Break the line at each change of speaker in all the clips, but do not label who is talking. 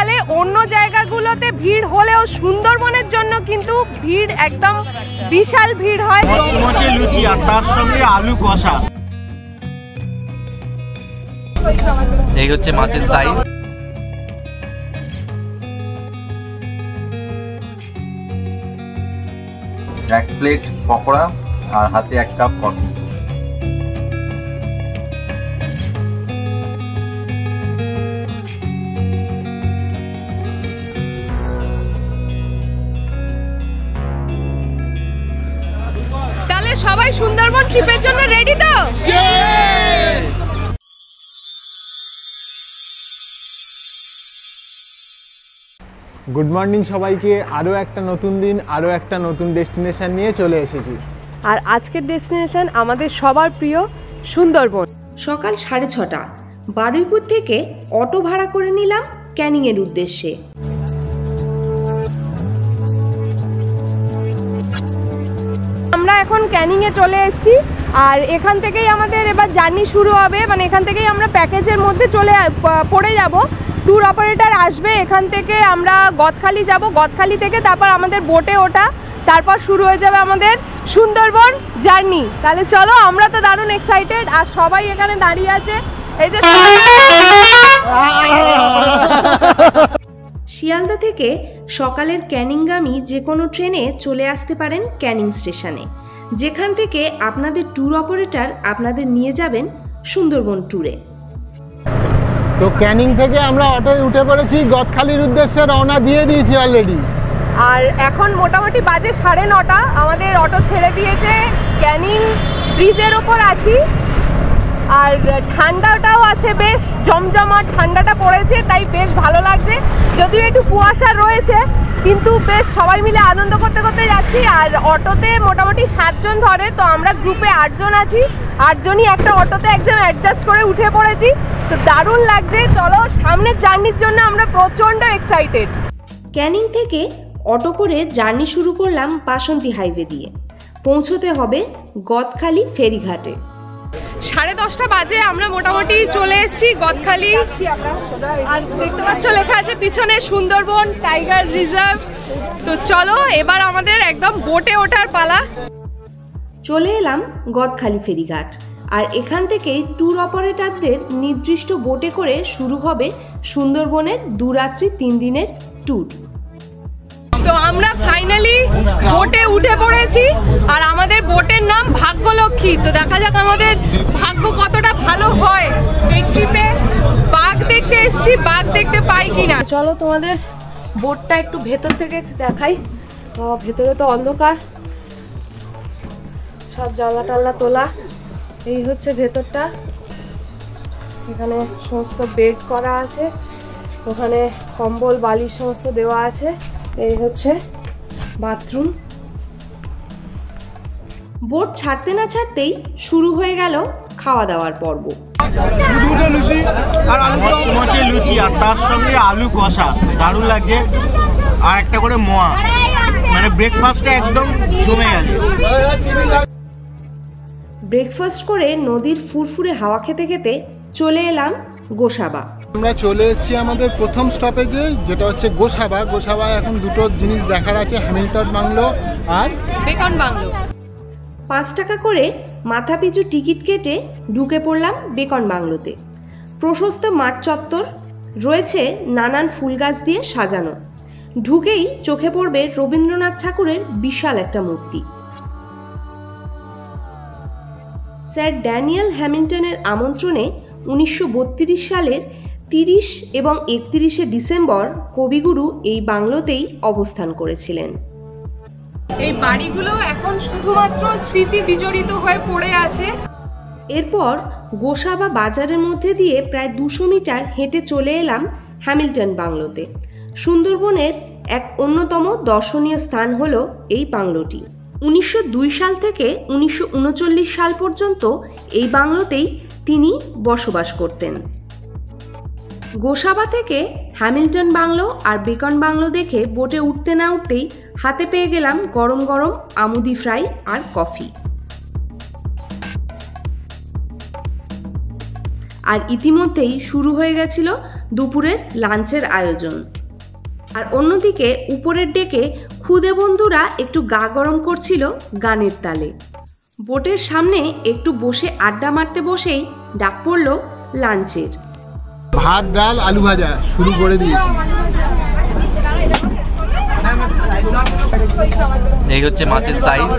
শীতকালে অন্য জায়গাগুলোতে ভিড় হলেও সুন্দরবনের জন্য কিন্তু ভিড় একদম বিশাল ভিড় হয়।
মচমচে লুচি আর তার সঙ্গে আলু কষা।
এই হচ্ছে মাছের সাইজ। এক প্লেট পকোড়া আর হাতে এক কাপ কফি।
তাহলে সবাই সুন্দরবন ট্রিপের জন্য রেডি তো?
গুড মর্নিং সবাইকে। আরও একটা নতুন দিন, আরও একটা নতুন ডেস্টিনেশন নিয়ে চলে এসেছি।
আর আজকের ডেস্টিনেশন আমাদের সবার প্রিয় সুন্দরবন।
সকাল 6:30 বারুইপুর থেকে অটো ভাড়া করে নিলাম ক্যানিংয়ের উদ্দেশ্যে।
আমরা এখন ক্যানিংয়ে চলে এসেছি আর এখান থেকেই আমাদের এবার জার্নি শুরু হবে। মানে এখান থেকেই আমরা প্যাকেজের মধ্যে পড়ে যাব। ট্যুর অপারেটর আসবে, এখান থেকে আমরা গদখালি যাব, গদখালি থেকে তারপর আমাদের বোটে ওঠা, তারপর শুরু হয়ে যাবে আমাদের সুন্দরবন জার্নি। তাহলে চলো, আমরা তো দারুণ এক্সাইটেড আর সবাই এখানে দাঁড়িয়ে আছে। এই যে
শিয়ালদা থেকে সকালের ক্যানিংগামী যে কোনো ট্রেনে চলে আসতে পারেন ক্যানিং স্টেশনে, যেখান থেকে আপনাদের ট্যুর অপারেটর আপনাদের নিয়ে যাবেন সুন্দরবন ট্যুরে।
তো ক্যানিং থেকে আমরা অটোয় উঠে পড়েছি, গদখালির উদ্দেশ্যে রওনা দিয়ে দিয়েছি অলরেডি।
আর এখন মোটামুটি বাজে 9:30, আমাদের অটো ছেড়ে দিয়েছে। ক্যানিং ব্রিজের ওপর আছি আর ঠান্ডাটাও আছে, বেশ জমজমাট ঠান্ডাটা পড়েছে, তাই বেশ ভালো লাগছে। যদিও একটু কুয়াশা রয়েছে, কিন্তু বেশ সবাই মিলে আনন্দ করতে করতে যাচ্ছি। আর অটোতে মোটামুটি 7 জন ধরে, তো আমরা গ্রুপে 8 জন আছি। 8 জনই একটা অটোতে একজন অ্যাডজাস্ট করে উঠে পড়েছি, তো দারুণ লাগছে। চলো, সামনের জার্নির জন্য আমরা প্রচণ্ড এক্সাইটেড।
ক্যানিং থেকে অটো করে জার্নি শুরু করলাম বাসন্তী হাইওয়ে দিয়ে। পৌঁছতে হবে গদখালি ফেরিঘাটে।
10:30 বাজে আমরা মোটামুটি চলে এসেছি গদখালি। আর দেখতে পাচ্ছ লেখা আছে পিছনে সুন্দরবন টাইগার রিজার্ভ। তো চলো, এবার আমাদের একদম বোটে ওঠার পালা।
চলে এলাম গদখালি ফেরিঘাট আর এখান থেকে ট্যুর অপারেটরদের নির্দিষ্ট বোটে করে শুরু হবে সুন্দরবনের 2 রাত্রি 3 দিনের ট্যুর।
তো আমরা ফাইনালি বোটে উঠে পড়েছি আর আমাদের বোটের নাম ভাগ্যলক্ষ্মী। তো দেখা যাক আমাদের ভাগ্য কতটা ভালো হয় এই ট্রিপে। বাঘ দেখতে এসেছি, বাঘ দেখতে পাই কিনা। চলো তোমাদের বোটটা একটু ভেতর থেকে দেখাই। ভেতরে তো অন্ধকার, সব জানলা টাল্লা তোলা। এই হচ্ছে ভেতরটা, এখানে সমস্ত বেড করা আছে, ওখানে কম্বল বালিশ সমস্ত দেওয়া আছে। এই হচ্ছে বাথরুম।
বোট ছাড়তে না ছাড়তেই শুরু হয়ে গেল খাওয়া দাওয়ার পর্ব।
মচমচে লুচি আর তার সঙ্গে আলু কষা, দারুণ লাগছে। আর একটা করে মোয়া, মানে ব্রেকফাস্টটা একদম জমে গেছে।
ব্রেকফাস্ট করে নদীর ফুরফুরে হাওয়া খেতে খেতে চলে এলাম গোসাবা।
আমরা চলে এসেছি আমাদের প্রথম স্টপেজে, যেটা হচ্ছে গোসাবা। গোসাবায় এখন দুটো জিনিস দেখার আছে, হ্যামিল্টন বাংলো আর
বেকন বাংলো।
5 টাকা করে মাথাপিছু টিকিট কেটে ঢুকে পড়লাম বেকন বাংলোতে। প্রশস্ত মাঠ চত্বর রয়েছে, নানান ফুল গাছ দিয়ে সাজানো। ঢুকেই চোখে পড়বে রবীন্দ্রনাথ ঠাকুরের বিশাল একটা মূর্তি। স্যার ড্যানিয়েল হ্যামিল্টনের আমন্ত্রণে 1932 সালের 30 এবং 31শে ডিসেম্বর কবিগুরু এই বাংলোতেই অবস্থান করেছিলেন।
এই বাড়িগুলো এখন শুধুমাত্র স্মৃতি বিজড়িত হয়ে পড়ে আছে।
এরপর গোসাবা বাজারের মধ্যে দিয়ে প্রায় 200 মিটার হেঁটে চলে এলাম হ্যামিল্টন বাংলোতে। সুন্দরবনের এক অন্যতম দর্শনীয় স্থান হলো এই বাংলোটি। 1902 সাল থেকে 1939 সাল পর্যন্ত এই বাংলোতেই তিনি বসবাস করতেন। গোসাবা থেকে হ্যামিল্টন বাংলো আর বেকন বাংলো দেখে বোটে উঠতে না উঠতেই হাতে পেয়ে গেলাম গরম গরম আমুদি ফ্রাই আর কফি। আর ইতিমধ্যেই শুরু হয়ে গেছিল দুপুরের লাঞ্চের আয়োজন। আর অন্যদিকে উপরের ডেকে খুদে বন্ধুরা একটু গা গরম করছিল গানের তালে। বোটের সামনে একটু বসে আড্ডা মারতে বসেই ডাক পড়ল লাঞ্চের।
ভাত, ডাল, আলু ভাজা শুরু করে দিয়েছি।
এই হচ্ছে মাছের সাইজ,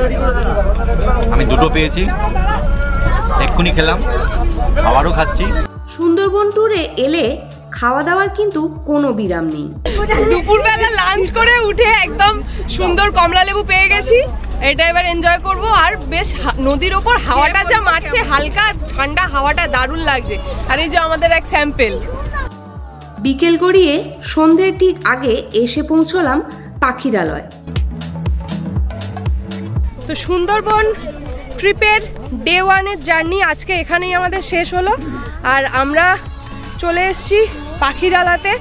আমি দুটো পেয়েছি, এক্ষুনি খেলাম, আবারও খাচ্ছি।
সুন্দরবন ট্যুরে এলে খাওয়া দাওয়ার কিন্তু কোনো বিরাম নেই।
দুপুরবেলা লাঞ্চ করে উঠে একদম সুন্দর কমলা লেবু পেয়ে গেছি, এটা এবার এনজয় করব। আর বেশ নদীর ওপর হাওয়াটা যা মারছে, হালকা ঠান্ডা হাওয়াটা দারুণ লাগছে। আর এই যে আমাদের এক স্যাম্পেল।
বিকেল গড়িয়ে সন্ধ্যের ঠিক আগে এসে পৌঁছলাম পাখিরালয়।
তো সুন্দরবন ট্রিপের ডে 1-এর জার্নি আজকে এখানেই আমাদের শেষ হলো। আর আমরা চলে এসেছি পাখিরালাতে।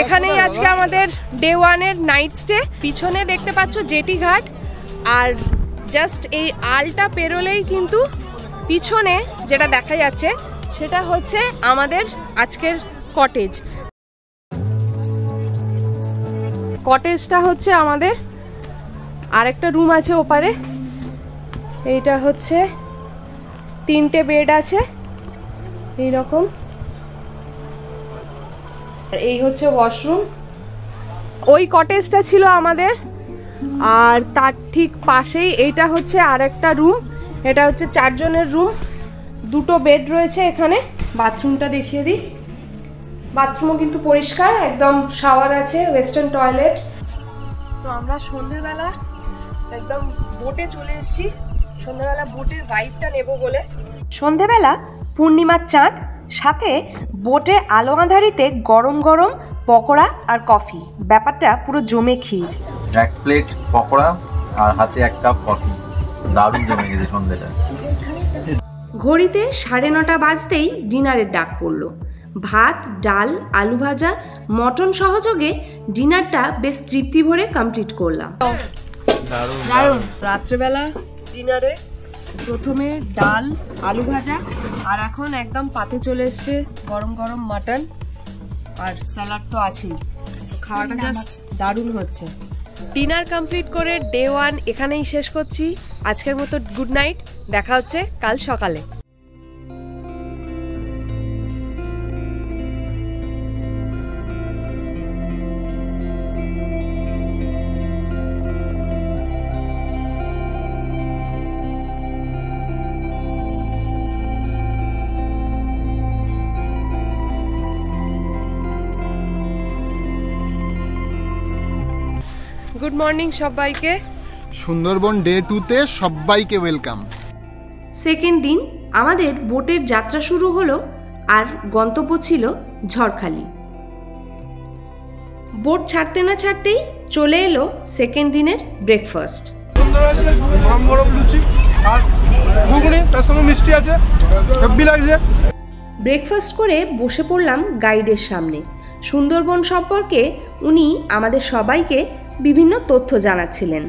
এখানেই আজকে আমাদের ডে 1-এর নাইট স্টে। পিছনে দেখতে পাচ্ছ জেটি ঘাট, আর জাস্ট এই আলটা পেরোলেই কিন্তু পিছনে যেটা দেখা যাচ্ছে সেটা হচ্ছে আমাদের আজকের কটেজ। কটেজটা হচ্ছে আমাদের, আরেকটা রুম আছে ওপারে। এইটা হচ্ছে 3টে বেড আছে এইরকম। এই হচ্ছে ওয়াশরুম। ওই কটেজটা ছিল আমাদের, আর তার ঠিক পাশেই এইটা হচ্ছে আরেকটা রুম। এটা হচ্ছে 4 জনের রুম, 2টো বেড রয়েছে এখানে। বাথরুমটা দেখিয়ে দিই। বাথরুমও কিন্তু পরিষ্কার, একদম শাওয়ার আছে, ওয়েস্টার্ন টয়লেট। তো আমরা সন্ধ্যেবেলা একদম বোটে চলে এসেছি, সন্ধ্যেবেলা বোটের ভাইবটা নেব বলে।
সন্ধ্যেবেলা পূর্ণিমার চাঁদ, সাথে বোটে আলো আঁধারিতে গরম গরম পকোড়া আর কফি, ব্যাপারটা পুরো জমে ক্ষীর।
1 প্লেট পকোড়া আর হাতে 1 কাপ কফি, দারুণ জমে গেছে সন্ধ্যাটা।
ঘড়িতে 9:30 বাজতেই ডিনারের ডাক পড়ল। ভাত, ডাল, আলু ভাজা, মটন সহযোগে ডিনারটা বেশ তৃপ্তি ভরে কমপ্লিট করলাম।
দারুণ। রাত্রেবেলা ডিনারে প্রথমে ডাল, আলু ভাজা, আর এখন একদম পাতে চলে এসছে গরম গরম মাটন, আর স্যালাড তো আছেই। খাওয়াটা জাস্ট দারুণ হচ্ছে। ডিনার কমপ্লিট করে ডে 1 এখানেই শেষ করছি। আজকের মতো গুড নাইট, দেখা হচ্ছে কাল সকালে। গুড মর্নিং সবাইকে।
সুন্দরবন ডে 2-তে সবাইকে ওয়েলকাম।
সেকেন্ড দিন আমাদের বোটের যাত্রা শুরু হলো, আর গন্তব্য ছিল ঝড়খালি। বোট ছাড়তে না ছাড়তেই চলে এলো সেকেন্ড দিনের ব্রেকফাস্ট।
সুন্দর আছে, গরম গরম লুচি আর ঘুগনি, তার সঙ্গে মিষ্টি আছে, হেব্বি লাগছে।
ব্রেকফাস্ট করে বসে পড়লাম গাইডের সামনে। সুন্দরবন সম্পর্কে উনি আমাদের সবাইকে বিভিন্ন তথ্য জানাচ্ছিলেন।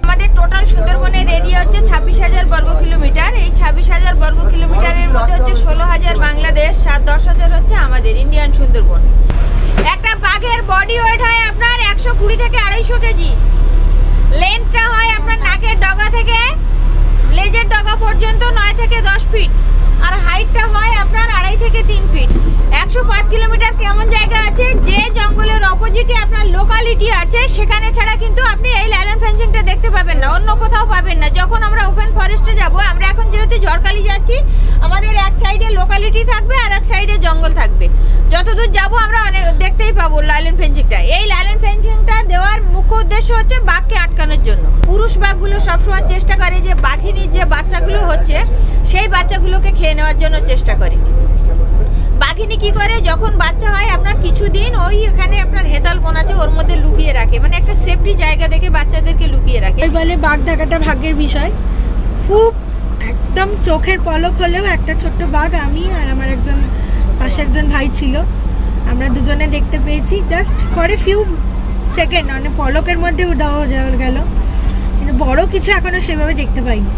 আমাদের টোটাল সুন্দরবনের এরিয়া হচ্ছে 26,000 বর্গ কিলোমিটার। এই 26,000 বর্গ কিলোমিটারের মধ্যে হচ্ছে 16,000 বাংলাদেশ, 7-10,000 হচ্ছে আমাদের ইন্ডিয়ান সুন্দরবন। একটা বাঘের বডি ওয়েট হয় আপনার 120 থেকে 250 কেজি। লেন্থটা হয় আপনার নাকের ডগা থেকে লেজের ডগা পর্যন্ত 9 থেকে 10 ফিট, আর হাইটটা হয় আপনার 2.5 থেকে 3 ফিট। 105 কিলোমিটার কেমন জায়গা আছে, যে জঙ্গলের অপোজিটে আপনার লোকালিটি আছে, সেখানে ছাড়া কিন্তু আপনি এই লায়ন ফেন্সিংটা দেখতে পাবেন না, অন্য কোথাও পাবেন না। যখন আমরা ওপেন ফরেস্টে যাব, আমরা এখন যেহেতু ঝড়খালি যাচ্ছি, আমাদের এক সাইডে লোকালিটি থাকবে আর এক সাইডে জঙ্গল থাকবে। যতদূর যাব আমরা অনেক দেখতেই পাবো লায়ন ফেন্সিংটা। এই লায়ন ফেন্সিংটা দেওয়ার মুখ্য উদ্দেশ্য হচ্ছে বাঘকে আটকানোর জন্য। পুরুষ বাঘগুলো সবসময় চেষ্টা করে যে বাঘিনীর যে বাচ্চাগুলো হচ্ছে, সেই বাচ্চাগুলোকে খেয়ে নেওয়ার জন্য চেষ্টা করে। বাঘিনী কি করে, যখন বাচ্চা হয় আপনার কিছুদিন ওই এখানে আপনার হেতাল বোন আছে, ওর মধ্যে লুকিয়ে রাখে, মানে একটা সেফটি জায়গা দেখে বাচ্চাদেরকে লুকিয়ে রাখে।
বলে বাঘ থাকাটা ভাগ্যের বিষয়। খুব একদম চোখের পলক হলেও একটা ছোট্ট বাঘ আমি আর আমার একজন পাশে একজন ভাই ছিল, আমরা দুজনে দেখতে পেয়েছি। Just for a few second, মানে পলকের মধ্যে উধাও হয়ে গেল, কিন্তু বড় কিছু এখনো সেভাবে দেখতে পাইনি।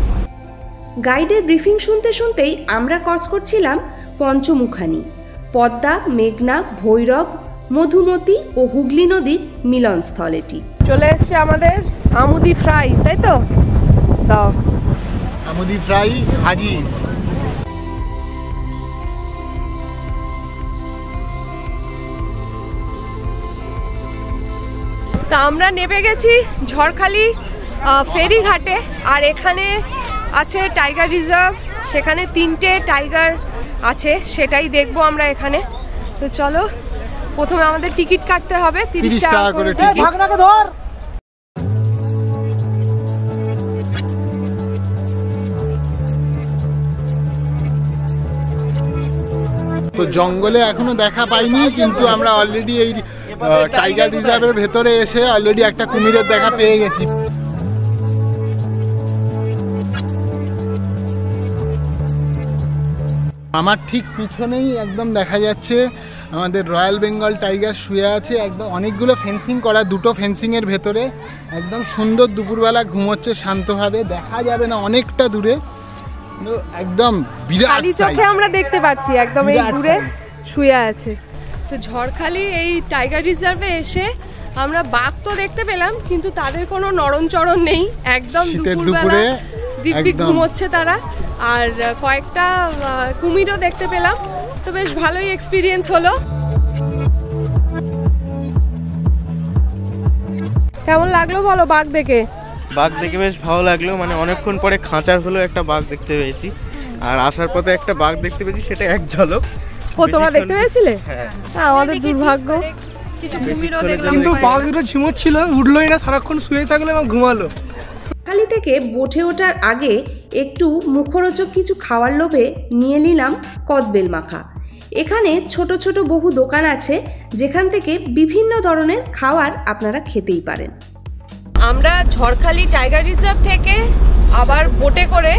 গাইডের ব্রিফিং শুনতে শুনতেই আমরা ক্রস করছিলাম পঞ্চমুখানি, পদ্মা, মেঘনা, ভৈরব, মধুমতি ও হুগলি নদীর মিলনস্থল এটি।
চলে এসছে আমাদের আমুদি ফ্রাই, তাই তো? দাও
আমুদি ফ্রাই হাজির।
তা আমরা নেমে গেছি ঝড়খালি ফেরিঘাটে, আর এখানে আছে টাইগার রিজার্ভ, সেখানে 3টে টাইগার আছে, সেটাই দেখবো আমরা এখানে। তো চলো, প্রথমে আমাদের টিকিট কাটতে হবে 30 টাকা করে টিকিট।
তো জঙ্গলে এখনো দেখা পাইনি, কিন্তু আমরা অলরেডি এই টাইগার রিজার্ভের ভেতরে এসে অলরেডি একটা কুমিরের দেখা পেয়ে গেছি। আমার ঠিক পিছনেই একদম দেখা যাচ্ছে আমাদের রয়্যাল বেঙ্গল টাইগার শুয়ে আছে, একদম অনেকগুলো ফেন্সিং করা, 2টো ফেন্সিংয়ের ভেতরে একদম সুন্দর দুপুরবেলা ঘুমোচ্ছে শান্তভাবে, দেখা যাবে না অনেকটা দূরে, একদম বিরাট
চোখে আমরা দেখতে পাচ্ছি একদম এই দূরে শুয়ে আছে। তো ঝড়খালি এই টাইগার রিজার্ভে এসে আমরা বাঘ তো দেখতে পেলাম, কিন্তু তাদের কোনো নড়নচড়ন নেই, একদম দুপুরে দিব্যি ঘুমোচ্ছে তারা। আর কয়েকটা কুমিরও দেখতে পেলাম, তো বেশ ভালোই এক্সপিরিয়েন্স হলো। কেমন লাগলো বলো বাঘ দেখে?
বাঘ দেখে বেশ ভালো লাগলো, মানে অনেকক্ষণ পরে খাঁচার হলেও একটা বাঘ দেখতে পেয়েছি, আর আসার পথে একটা বাঘ দেখতে পেয়েছি, সেটা এক ঝলক।
ও তোমরা দেখতে পেয়েছিলে? হ্যাঁ, আমাদের দুর্ভাগ্য। কিছু কুমিরও দেখলাম,
কিন্তু বাঘ দুটো ঝিমোচ্ছিল, উঠলোই না, সারাক্ষণ শুয়ে থাকলো এবং ঘুমালো।
খালি থেকে বোটে ওঠার আগে একটু মুখরোচক কিছু খাওয়ার লোভে নিয়ে নিলাম কদবেল মাখা। এখানে ছোট ছোট বহু দোকান আছে, যেখান থেকে বিভিন্ন ধরনের খাবার আপনারা খেতেই পারেন।
আমরা ঝড়খালি টাইগার রিজার্ভ থেকে আবার বোটে করে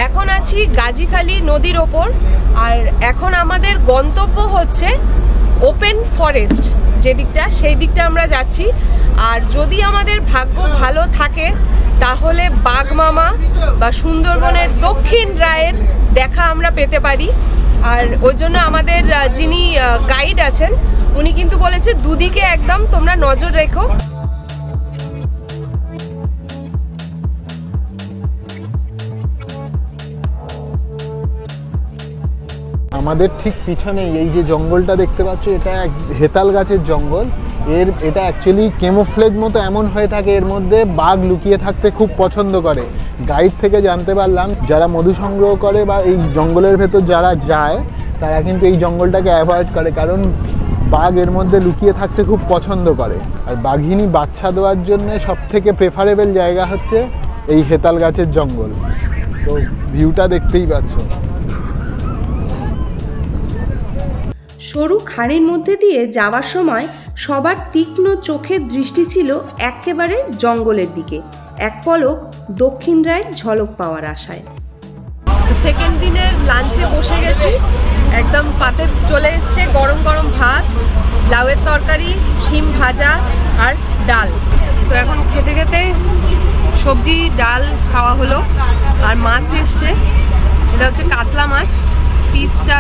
এখন আছি গাজীখালি নদীর ওপর, আর এখন আমাদের গন্তব্য হচ্ছে ওপেন ফরেস্ট যে দিকটা, সেই দিকটা আমরা যাচ্ছি। আর যদি আমাদের ভাগ্য ভালো থাকে তাহলে বাঘমামা বা সুন্দরবনের দক্ষিণ রায়ের দেখা আমরা পেতে পারি। আর ওই জন্য আমাদের যিনি গাইড আছেন উনি কিন্তু বলেছে দুদিকে একদম তোমরা নজর রেখো।
আমাদের ঠিক পিছনেই এই যে জঙ্গলটা দেখতে পাচ্ছ, এটা এক হেতাল গাছের জঙ্গল। এটা অ্যাকচুয়ালি কেমোফ্লেজ মতো এমন হয়ে থাকে, এর মধ্যে বাঘ লুকিয়ে থাকতে খুব পছন্দ করে। গাইড থেকে জানতে পারলাম যারা মধু সংগ্রহ করে বা এই জঙ্গলের ভেতর যারা যায় তারা কিন্তু এই জঙ্গলটাকে অ্যাভয়েড করে, কারণ বাঘ এর মধ্যে লুকিয়ে থাকতে খুব পছন্দ করে। আর বাঘিনী বাচ্চা দেওয়ার জন্য সবথেকে প্রেফারেবল জায়গা হচ্ছে এই হেতাল গাছের জঙ্গল। তো ভিউটা দেখতেই পাচ্ছ।
সরু খাড়ির মধ্যে দিয়ে যাওয়ার সময় সবার তীক্ষ্ণ চোখের দৃষ্টি ছিল একেবারে জঙ্গলের দিকে, এক পলক দক্ষিণ রায়ের ঝলক পাওয়ার আশায়।
সেকেন্ড দিনের লাঞ্চে বসে গেছি, একদম পাতে চলে এসছে গরম গরম ভাত, লাউয়ের তরকারি, শিম ভাজা আর ডাল। তো এখন খেতে খেতে সবজি ডাল খাওয়া হলো, আর মাছ এসছে, এটা হচ্ছে কাতলা মাছ, পিসটা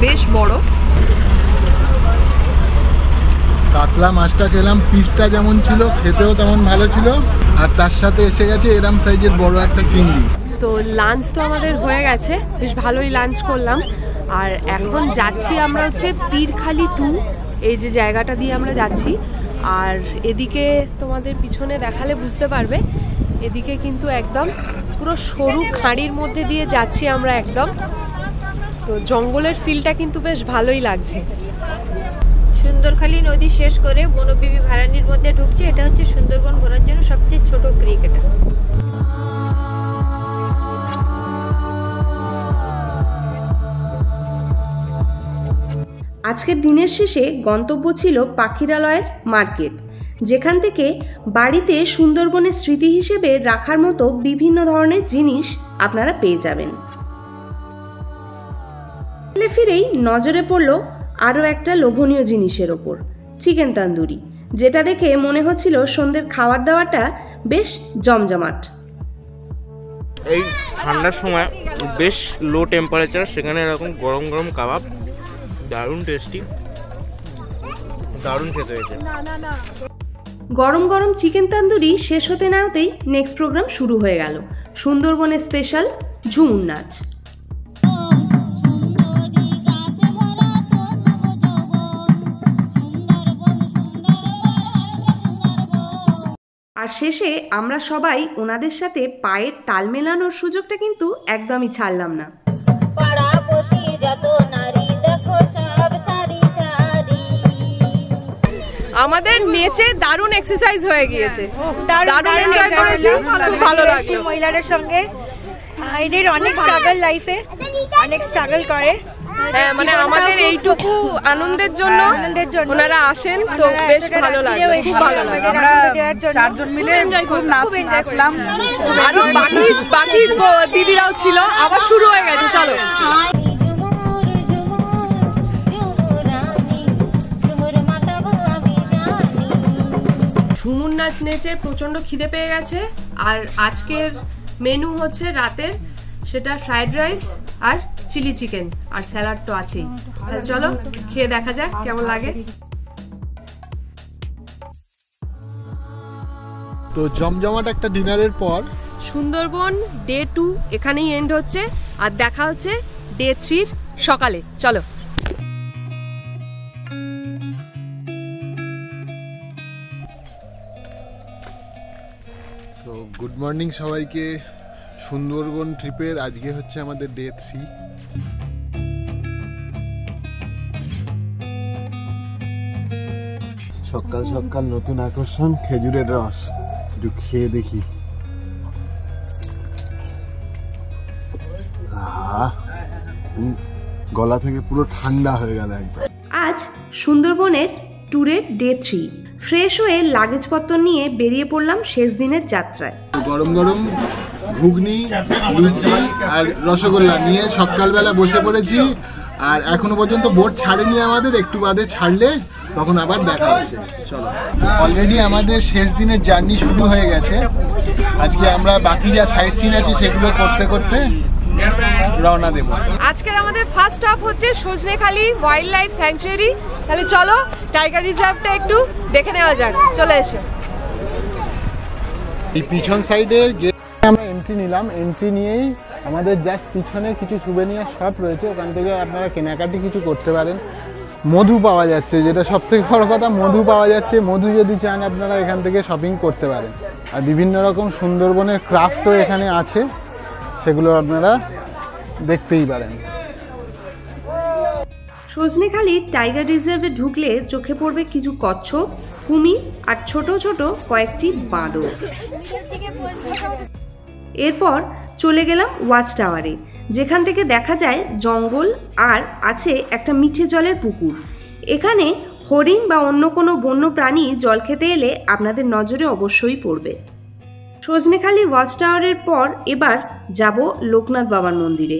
বেশ বড়।
কাতলা মাছটা খেলাম, পিসটা যেমন ছিল খেতেও তেমন ভালো ছিল, আর তার সাথে এসে গেছে এরম সাইজের বড় একটা চিংড়ি।
তো লাঞ্চ তো আমাদের হয়ে গেছে, বেশ ভালোই লাঞ্চ করলাম। আর এখন যাচ্ছি আমরা হচ্ছে পীরখালি 2, এই যে জায়গাটা দিয়ে আমরা যাচ্ছি। আর এদিকে তোমাদের পিছনে দেখালে বুঝতে পারবে, এদিকে কিন্তু একদম পুরো সরু খাঁড়ির মধ্যে দিয়ে যাচ্ছি আমরা একদম। তো জঙ্গলের ফিলটা কিন্তু বেশ ভালোই লাগছে।
সুন্দরখালি নদী শেষ করে বনবিবি ভারানির মধ্যে ঢুকছে। এটা হচ্ছে সুন্দরবন ঘোরার জন্য সবচেয়ে ছোট ক্রিক। এটা
আজকের দিনের শেষে গন্তব্য ছিল পাখিরালয়ের মার্কেট, যেখান থেকে বাড়িতে সুন্দরবনের স্মৃতি হিসেবে রাখার মতো বিভিন্ন ধরনের জিনিস আপনারা পেয়ে যাবেন। ফিরেই নজরে পড়ল আরও একটা লোভনীয় জিনিসের ওপর, চিকেন তান্দুরি, যেটা দেখে মনে হচ্ছিল সন্ধ্যের খাবার দাওয়াটা বেশ জমজমাট।
এই ঠান্ডার সময় বেশ লো টেম্পারেচার, সেখানে এরকম গরম গরম কাবাব দারুণ টেস্টি। দারুণ খেতে হয়েছে।
গরম গরম চিকেন তন্দুরি শেষ হতে না হতেই নেক্সট প্রোগ্রাম শুরু হয়ে গেল, সুন্দরবনের স্পেশাল ঝুমুর নাচ। আর শেষে আমরা সবাই ওনাদের সাথে পায়ের তাল মেলানোর সুযোগটা কিন্তু একদমই ছাড়লাম না।
আমাদের নেচে দারুণ এক্সারসাইজ হয়ে গিয়েছে, দারুণ এনজয় করেছি, খুব ভালো লাগলো।
মহিলাদের সঙ্গে এদের অনেক স্ট্রাগল, লাইফে অনেক স্ট্রাগল করে।
হ্যাঁ, মানে আমাদের এইটুকু আনন্দের জন্য ওনারা আসেন, তো বেশ ভালো লাগে, খুব ভালো লাগে।
আমরা চারজন মিলে খুব নাচলাম,
আরো বাকি দিদিরাও ছিল, আবার শুরু হয়ে গেছে। চলো, ঝুমুর নাচ নেচে প্রচন্ড খিদে পেয়ে গেছে। আর আজকের মেনু হচ্ছে রাতের, সেটা ফ্রাইড রাইস আর চিলি চিকেন, আর স্যালাড তো আছেই। তাহলে চলো খেয়ে দেখা যাক কেমন লাগে।
তো জমজমাট একটা ডিনারের পর
সুন্দরবন ডে 2 এখানেই এন্ড হচ্ছে, আর দেখা হচ্ছে ডে 3 সকালে। চলো।
তো গুড মর্নিং সবাইকে। সুন্দরবন ট্রিপের আজকে হচ্ছে আমাদের ডে 3। সকাল সকাল নতুন আকর্ষণ খেজুরের রস, একটু খেয়ে দেখি। গলা থেকে পুরো ঠান্ডা হয়ে গেল একদম।
আজ সুন্দরবনের ট্যুরের ডে 3। ফ্রেশ হয়ে লাগেজপত্র নিয়ে বেরিয়ে পড়লাম শেষ দিনের যাত্রায়।
গরম গরম ঘুগনি, লুচি আর রসগোল্লা নিয়ে সকালবেলা বসে পড়েছি। আর এখনো পর্যন্ত বোট ছাড়েনি আমাদের, একটু বাদে ছাড়লে তখন আবার দেখা হচ্ছে। চলো, অলরেডি আমাদের শেষ দিনের জার্নি শুরু হয়ে গেছে। আজকে আমরা বাকি যা সাইট সিন আছে সেগুলো করতে করতে রওনা দেব।
আজকের আমাদের ফার্স্ট স্টপ হচ্ছে সজনেখালি ওয়াইল্ড লাইফ স্যাংচুয়ারি। তাহলে চলো টাইগার রিজার্ভটা একটু দেখে নেওয়া যাক। চলে এসো।
এই পিছন সাইডের গেট আমরা এন্ট্রি নিলাম। এন্ট্রি নিয়েই আমাদের জাস্ট পিছনে কিছু সুভেনিয়ার শপ রয়েছে, ওখান থেকে আপনারা কেনাকাটি কিছু করতে পারেন। মধু পাওয়া যাচ্ছে, যেটা সব থেকে বড় কথা, মধু পাওয়া যাচ্ছে। মধু যদি চান আপনারা এখান থেকে শপিং করতে পারেন। আর বিভিন্ন রকম সুন্দরবনের ক্রাফটও এখানে আছে, সেগুলো আপনারা দেখতেই পারেন।
সজনেখালির টাইগার রিজার্ভে ঢুকলে চোখে পড়বে কিছু কচ্ছপ, কুমির আর ছোট ছোট কয়েকটি বাঁদর। এরপর চলে গেলাম ওয়াচ টাওয়ারে, যেখান থেকে দেখা যায় জঙ্গল আর আছে একটা মিঠে জলের পুকুর। এখানে হরিণ বা অন্য কোনো বন্য প্রাণী জল খেতে এলে আপনাদের নজরে অবশ্যই পড়বে। সজনেখালি ওয়াচ টাওয়ারের পর এবার যাব লোকনাথ বাবার মন্দিরে।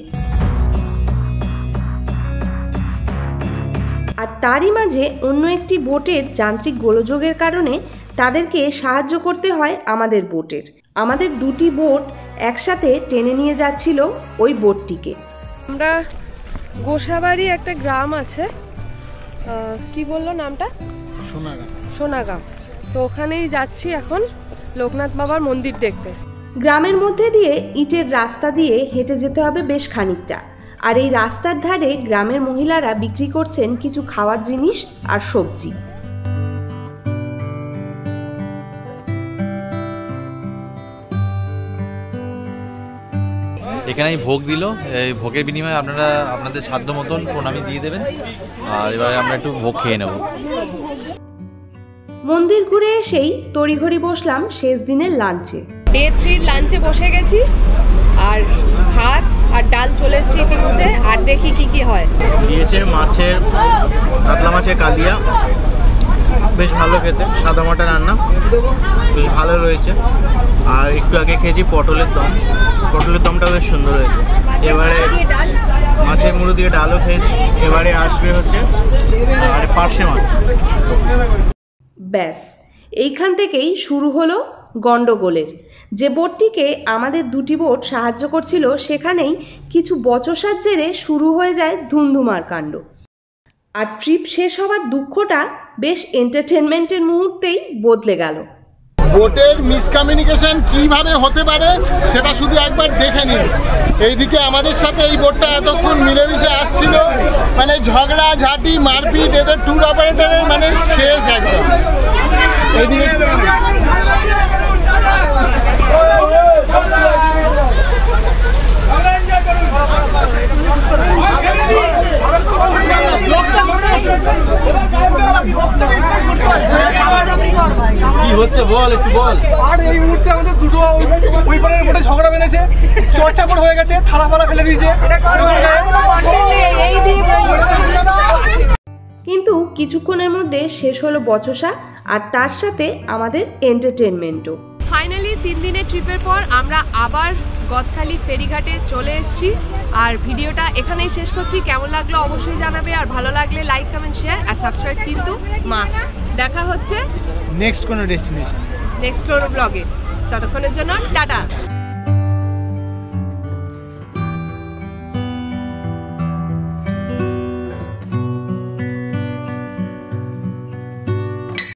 আর তারই মাঝে অন্য একটি বোটের যান্ত্রিক গোলযোগের কারণে তাদেরকে সাহায্য করতে হয় আমাদের বোটের। আমাদের দুটি বোট একসাথে টেনে নিয়ে যাচ্ছিল ওই বোটটিকে।
আমরা গোসাবাড়ি একটা গ্রাম আছে, কি বললো নামটা? সোনাগাঁও। তো ওখানেই যাচ্ছি এখন লোকনাথ বাবার মন্দির দেখতে।
গ্রামের মধ্যে দিয়ে ইটের রাস্তা দিয়ে হেঁটে যেতে হবে বেশ খানিকটা। আর এই রাস্তার ধারে গ্রামের মহিলারা বিক্রি করছেন কিছু খাওয়ার জিনিস আর সবজি।
এখানে ভোগ দিল, এই ভোগের বিনিময়ে আপনারা আপনাদের সাধ্য মতন প্রণামী দিয়ে দেবেন। আর এবারে আমরা একটু ভোগ খেয়ে নেব।
মন্দির ঘুরে এসেই তড়িঘড়ি বসলাম শেষ দিনের লাঞ্চে।
ডে 3 লাঞ্চে বসে গেছি, আর ভাত আর ডাল চলে এসেছি ইতিমধ্যে। আর দেখি কি কি হয়।
দিয়েছে কাতলা মাছের কালিয়া, বেশ ভালো খেতে, সাদা মাটা রান্না বেশ ভালো রয়েছে। আর একটু আগে খেয়েছি পটলের দম, পটলের দমটা বেশ সুন্দর হয়েছে। এবারে মাছের মুড়ো দিয়ে ডালও খেয়েছি। এবারে আসবে হচ্ছে পার্শে মাছ।
ব্যাস, এইখান থেকেই শুরু হলো গন্ডগোলের। যে বোটটিকে আমাদের দুটি বোট সাহায্য করছিল, সেখানেই কিছু বচসার জেরে শুরু হয়ে যায় ধুমধুমার কাণ্ড। আর ট্রিপ শেষ হওয়ার দুঃখটা বেশ এন্টারটেনমেন্টের মুহূর্তেই বদলে গেল।
বোটের মিসকমিউনিকেশন কিভাবে হতে পারে সেটা শুধু একবার দেখে নিন। এইদিকে আমাদের সাথে এই বোটটা এতক্ষণ মিলেমিশে আসছিল, মানে ঝগড়া ঝাঁটি মারপিট এদের ট্যুর অপারেটরের মানে শেষ একদম। এইদিকে
কি হচ্ছে বল, একটু বল।
আর এই মুহূর্তে আমাদের দুটো ওই পারের বোটে ঝগড়া বেঁধেছে, চড়চাপড় হয়ে গেছে, থালা ফালা ফেলে দিয়েছে।
কিন্তু কিছুক্ষণের মধ্যে শেষ হলো বচসা আর তার সাথে আমাদের এন্টারটেনমেন্টও।
ফাইনালি 3 দিনের ট্রিপের পর আমরা আবার গদখালি ফেরিঘাটে চলে এসেছি। আর ভিডিওটা এখানেই শেষ করছি। কেমন লাগলো অবশ্যই জানাবে, আর ভালো লাগলে লাইক কমেন্ট শেয়ার আর সাবস্ক্রাইব কিন্তু মাস্ট। দেখা হচ্ছে
নেক্সট কোনো ডেস্টিনেশন,
নেক্সট কোনো ব্লগে। ততক্ষণের জন্য টাটা।